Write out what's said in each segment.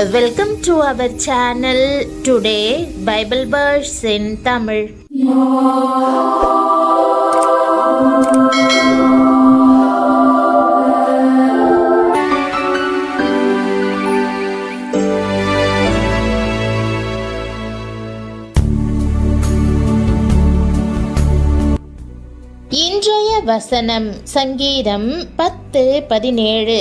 Welcome to our channel. Today Bible verse in Tamil. இன்றைய வசனம் சங்கீதம் 10:17.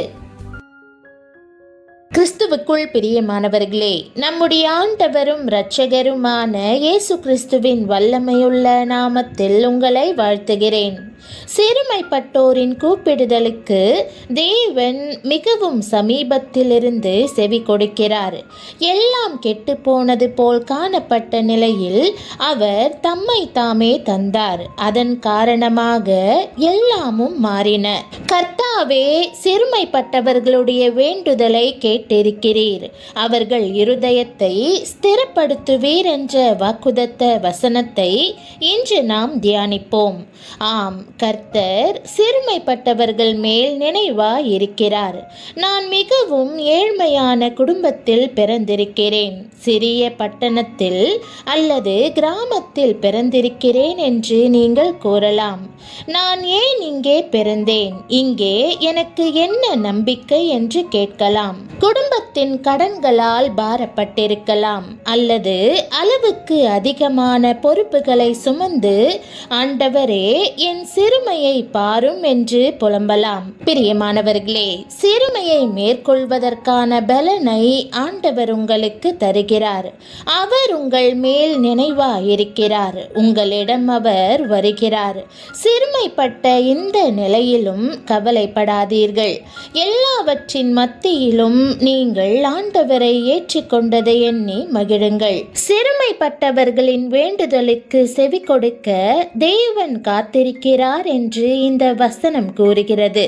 கிறிஸ்துவுக்குள் பிரியமானவர்களே, நம்முடைய ஆண்டவரும் இரட்சகருமான இயேசு கிறிஸ்துவின் வல்லமையுள்ள நாமத்தில் உங்களை வாழ்த்துகிறேன். சிறுமைப்பட்டோரின் கூப்பிடுதலுக்கு தேவன் மிகவும் சமீபத்திலிருந்து செவி கொடுக்கிறார். எல்லாம் கெட்டு போனது போல் காணப்பட்ட நிலையில் அவர் தம்மை தாமே தந்தார். அதன் காரணமாக எல்லாமும் மாறின. கர்த்தாவே, சிறுமைப்பட்டவர்களுடைய வேண்டுதலை கேட்டிருக்கிறீர். அவர்கள் இருதயத்தை ஸ்திரப்படுத்துவீர் என்ற வாக்குதத்த வசனத்தை இன்று நாம் தியானிப்போம். ஆம், கர்த்தர் சிறுமைப்பட்டவர்கள் மேல் நினைவாய் இருக்கிறார். நான் மிகவும் ஏழ்மையான குடும்பத்தில் பிறந்திருக்கிறேன். சிறிய பட்டணத்தில் அல்லது கிராமத்தில் பிறந்திருக்கிறேன் என்று நீங்கள் கூறலாம். நான் ஏன் இங்கே பிறந்தேன்? இங்கே எனக்கு என்ன நம்பிக்கை என்று கேட்கலாம். குடும்பத்தின் கடன்களால் பாரப்பட்டிருக்கலாம், அல்லது அளவுக்கு அதிகமான பொறுப்புகளை சுமந்து ஆண்டவரே என் சிறுமையை பாரும் என்று புலம்பலாம். பிரியமானவர்களே, சிறுமையை மேற்கொள்வதற்கான பலனை ஆண்டவர் உங்களுக்கு தருகிறார். அவர் உங்கள் மேல் நினைவாயிருக்கிறார். உங்களிடம் அவர் வருகிறார். சிறுமைப்பட்ட இந்த நிலையிலும் கவலைப்படாதீர்கள். எல்லாவற்றின் மத்தியிலும் நீங்கள் ஆண்டவரை ஏற்றுக்கொண்டதை எண்ணி மகிழுங்கள். சிறுமைப்பட்டவர்களின் வேண்டுதலுக்கு செவி கொடுக்க தேவன் காத்திருக்கிறார் என்று இந்த வசனம் கூறுகிறது.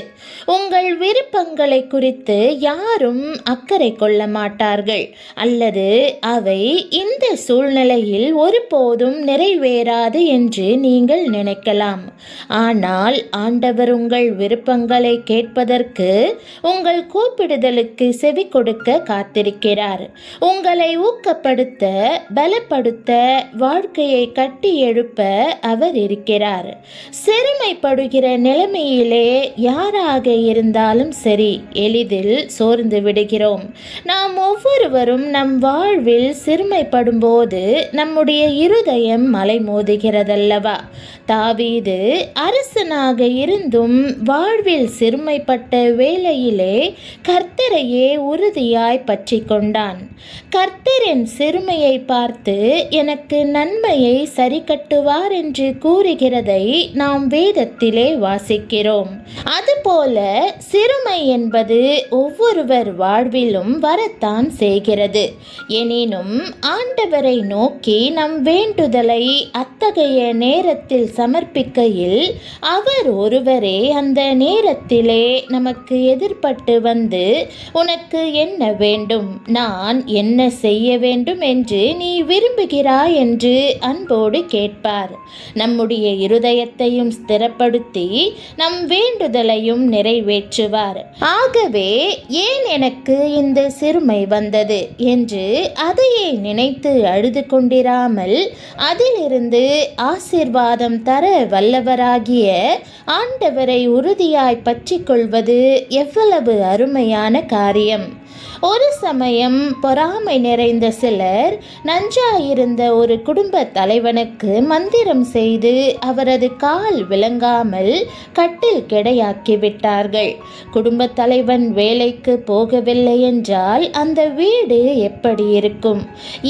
உங்கள் விருப்பங்களை குறித்து யாரும் அக்கறை கொள்ள மாட்டார்கள், அல்லது அவை இந்த சூழ்நிலையில் ஒருபோதும் நிறைவேறாது என்று நீங்கள் நினைக்கலாம். ஆனால் ஆண்டவர் உங்கள் விருப்பங்களை கேட்பதற்கு, உங்கள் கூப்பிடுதலுக்கு செவி கொடுக்க காத்திருக்கிறார். உங்களை ஊக்கப்படுத்த, பலப்படுத்த, வாழ்க்கையை கட்டி எழுப்ப அவர் இருக்கிறார். சிறுமைப்படுகிற நிலைமையிலே யாராக இருந்தாலும் சரி, எளிதில் சோர்ந்து விடுகிறோம். நாம் ஒவ்வொருவரும் நம் வாழ்வில் சிறுமைப்படும் போது நம்முடைய இருதயம் அலைமோதுகிறதல்லவா? தாவீது அரசனாக இருந்தும் வாழ்வில் சிறுமைப்பட்ட வேளையிலே கர்த்தரையே உறுதியாய் பற்றி கொண்டான். கர்த்தரின் சிறுமையை பார்த்து எனக்கு நன்மையை சரி கட்டுவார் என்று கூறுகிறதை நாம் வேதத்திலே வாசிக்கிறோம். அதுபோல சிறுமை என்பது ஒவ்வொருவர் வாழ்விலும் வரத்தான் செய்கிறது. எனினும் ஆண்டவரை நோக்கி நம் வேண்டுதலை அத்தகைய நேரத்தில் சமர்ப்பிக்கையில் அவர் ஒருவரே அந்த நேரத்திலே நமக்கு எதிர்பட்டு வந்து, உனக்கு என்ன வேண்டும், நான் என்ன செய்ய வேண்டும் என்று நீ விரும்புகிறாய் என்று அன்போடு கேட்பார். நம்முடைய இருதயத்தையும் ஸ்திரப்படுத்தி நம் வேண்டுதலையும் நிறைவேற்றுவார். ஆகவே ஏன் எனக்கு இந்த சிறுமை வந்தது என்று அதையே நினைத்து அழுது கொண்டிராமல், அதிலிருந்து ஆசீர்வாதம் தர வல்லவராகிய ஆண்டவரை உறுதியாய் பற்றி கொள்வது எவ்வளவு அருமையான காரியம்! ஒரு சமயம் பொறாமை நிறைந்த சிலர் நஞ்சாயிருந்த ஒரு குடும்ப தலைவனுக்கு மந்திரம் செய்து அவரது கால் விளங்காமல் கட்டில் கிடையாக்கி விட்டார்கள். குடும்ப தலைவன் வேலைக்கு போகவில்லை என்றால் அந்த வீடு எப்படி இருக்கும்?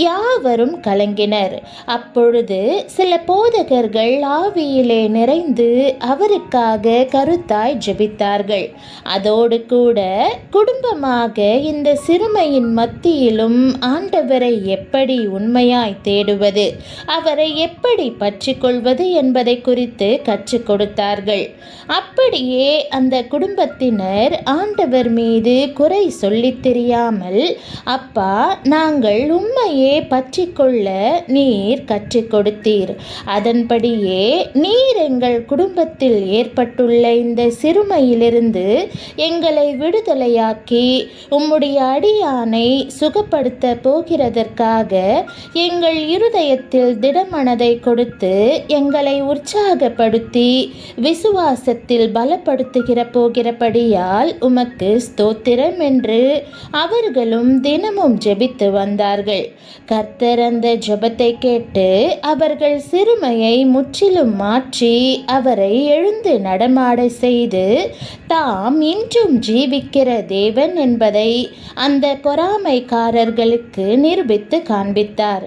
யாவரும் கலங்கினர். அப்பொழுது சில போதகர்கள் ஆவியிலே நிறைந்து அவருக்காக கருத்தாய் ஜெபித்தார்கள். அதோடு கூட குடும்பமாக இந்த சிறுமையின் மத்தியிலும் ஆண்டவரை எப்படி உண்மையாய் தேடுவது, அவரை எப்படி பற்றி கொள்வது என்பதை குறித்து கற்றுக் கொடுத்தார்கள். அப்படியே அந்த குடும்பத்தினர் ஆண்டவர் மீது குறை சொல்லித் தெரியாமல், அப்பா, நாங்கள் உம்மையே பற்றி கொள்ள நீர் கற்றுக் கொடுத்தீர். அதன்படியே நீர் எங்கள் குடும்பத்தில் ஏற்பட்டுள்ள இந்த சிறுமையிலிருந்து எங்களை விடுதலையாக்கி உம்முடைய உம்முடைய அடியானை சுகப்படுத்த போகிறதற்காக எங்கள் இருதயத்தில் திடமனதை கொடுத்து எங்களை உற்சாகப்படுத்தி விசுவாசத்தில் பலப்படுத்துகிற போகிறபடியால் உமக்கு ஸ்தோத்திரம் என்று அவர்களும் தினமும் ஜெபித்து வந்தார்கள். கர்த்தர் அந்த ஜெபத்தை கேட்டு அவர்கள் சிறுமையை முற்றிலும் மாற்றி அவரை எழுந்து நடமாட செய்து தாம் இன்றும் ஜீவிக்கிற தேவன் என்பதை அந்த பொறாமைக்காரர்களுக்கு நிரூபித்து காண்பித்தார்.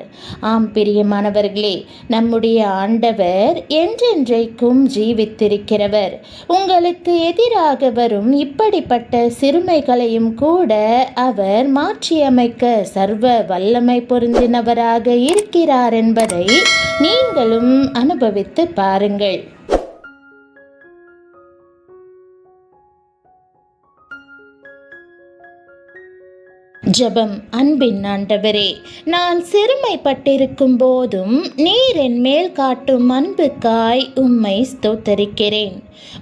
ஆம் பிரியமானவர்களே, நம்முடைய ஆண்டவர் என்றென்றைக்கும் ஜீவித்திருக்கிறவர். உங்களுக்கு எதிராக வரும் இப்படிப்பட்ட சிறுமைகளையும் கூட அவர் மாற்றியமைக்க சர்வ வல்லமை பொருந்தினவராக இருக்கிறார் என்பதை நீங்களும் அனுபவித்து பாருங்கள். ஜெபம். அன்பின் ஆண்டவரே, நான் சிறுமைப்பட்டிருக்கும் போதும் நீர் என் மேல் காட்டும் அன்புக்காய் உம்மை ஸ்தோத்தரிக்கிறேன்.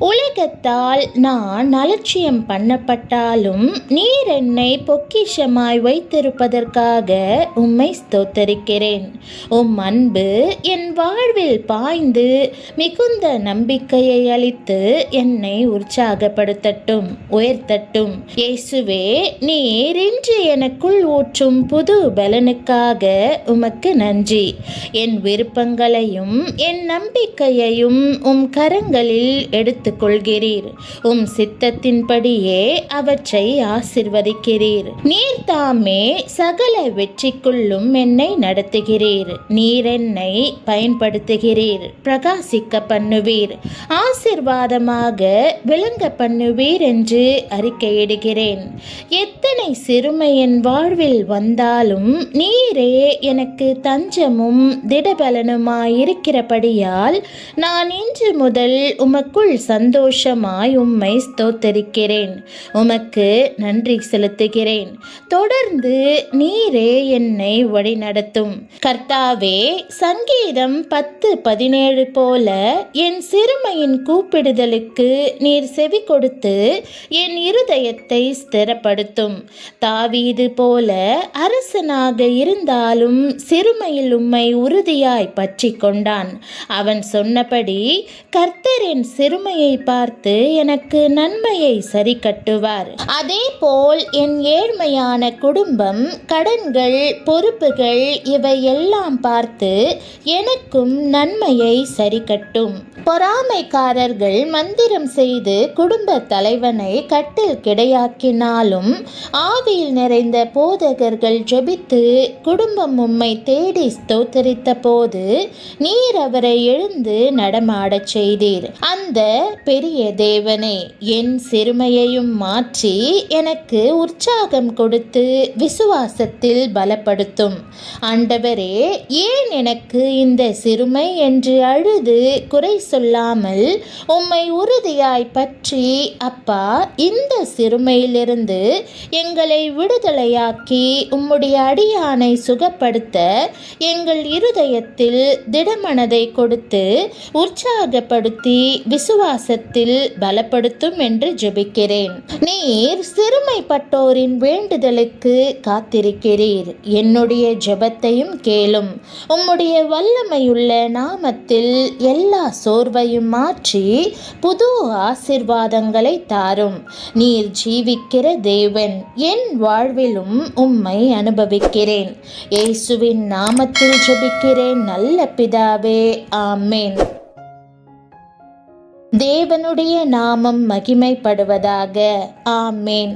உலகத்தால் நான் அலட்சியம் பண்ணப்பட்டாலும் நீர் என்னை பொக்கிஷமாய் வைத்திருப்பதற்காக உம்மை ஸ்தோத்தரிக்கிறேன். உம் அன்பு என் வாழ்வில் பாய்ந்து மிகுந்த நம்பிக்கையை அளித்து என்னை உற்சாகப்படுத்தட்டும், உயர்த்தட்டும். இயேசுவே, நீர் இன்று எனக்குள் ஊற்றும் புது பலனுக்காக உமக்கு நன்றி. என் விருப்பங்களையும் என் நம்பிக்கையையும் உம் கரங்களில் எடுத்துக்கொள்கிறீர். உம் சித்தத்தின்படியே அவற்றை ஆசிர்வதிக்கிறீர். நீர் தாமே சகல வெற்றிக்குள்ளும் என்னை நடத்துகிறீர். நீர் என்னை பயன்படுத்துகிறீர், பிரகாசிக்க பண்ணுவீர், ஆசிர்வாதமாக விளங்க பண்ணுவீர் என்று அறிக்கையிடுகிறேன். எத்தனை சிறுமை என் வாழ்வில் வந்தாலும் நீரே எனக்கு தஞ்சமும் திடபலனுமாயிருக்கிறபடியால் நான் இன்று முதல் உமக்குள் சந்தோஷமாய் உம்மை ஸ்தோத்தரிக்கிறேன். உமக்கு நன்றி செலுத்துகிறேன். தொடர்ந்து நீரே என்னை வழிநடத்தும். கர்த்தாவே, சங்கீதம் 10:17 போல என் சிறுமையின் கூப்பிடுதலுக்கு நீர் செவி கொடுத்து என் இருதயத்தை ஸ்திரப்படுத்தும். தாவீது போல அரசனாக இருந்தாலும் சிறுமையில் உம்மை உறுதியாய் பற்றி கொண்டான். அவன் சொன்னபடி கர்த்தர் என் சிறுமையை பார்த்து எனக்கு நன்மையை சரி கட்டுவார். அதே போல் என் ஏழ்மையான குடும்பம், கடன்கள், பொறுப்புகள் இவை எல்லாம் பார்த்து எனக்கும் நன்மையை சரி கட்டும். பொறாமைக்காரர்கள் மந்திரம் செய்து குடும்ப தலைவனை கட்டில் கிடையாக்கினாலும் ஆவியில் நிறைந்த போதகர்கள் ஜெபித்து குடும்பம் உம்மை தேடி ஸ்தோத்தரித்த போது நீர் அவரை எழுந்து நடமாடச் செய்தீர். அந்த பெரிய தேவனே, என் சிறுமையையும் மாற்றி எனக்கு உற்சாகம் கொடுத்து விசுவாசத்தில் பலப்படுத்தும். ஆண்டவரே, ஏன் எனக்கு இந்த சிறுமை என்று அழுது குறை சொல்லாமல் உம்மை உறுதியாய் பற்றி அப்பா இந்த சிறுமையிலிருந்து எங்களை விடுதலையாக்கி உம்முடைய அடியானை சுகப்படுத்த எங்கள் இருதயத்தில் திடமனதை கொடுத்து உற்சாகப்படுத்தி விசுவாசத்தில் பலப்படுத்தும் என்று ஜெபிக்கிறேன். நீர் சிறுமைப்பட்டோரின் வேண்டுதலுக்கு காத்திருக்கிறீர். என்னுடைய ஜெபத்தையும் கேளும். உம்முடைய வல்லமையுள்ள நாமத்தில் எல்லா சோர்வையும் மாற்றி புது ஆசீர்வாதங்களை தாரும். நீர் ஜீவிக்கிற தேவன். என் வாழ்விலும் உம்மை அனுபவிக்கிறேன். இயேசுவின் நாமத்தில் ஜெபிக்கிறேன் நல்ல பிதாவே, ஆமென். தேவனுடைய நாமம் மகிமைப்படுவதாக. ஆமென்.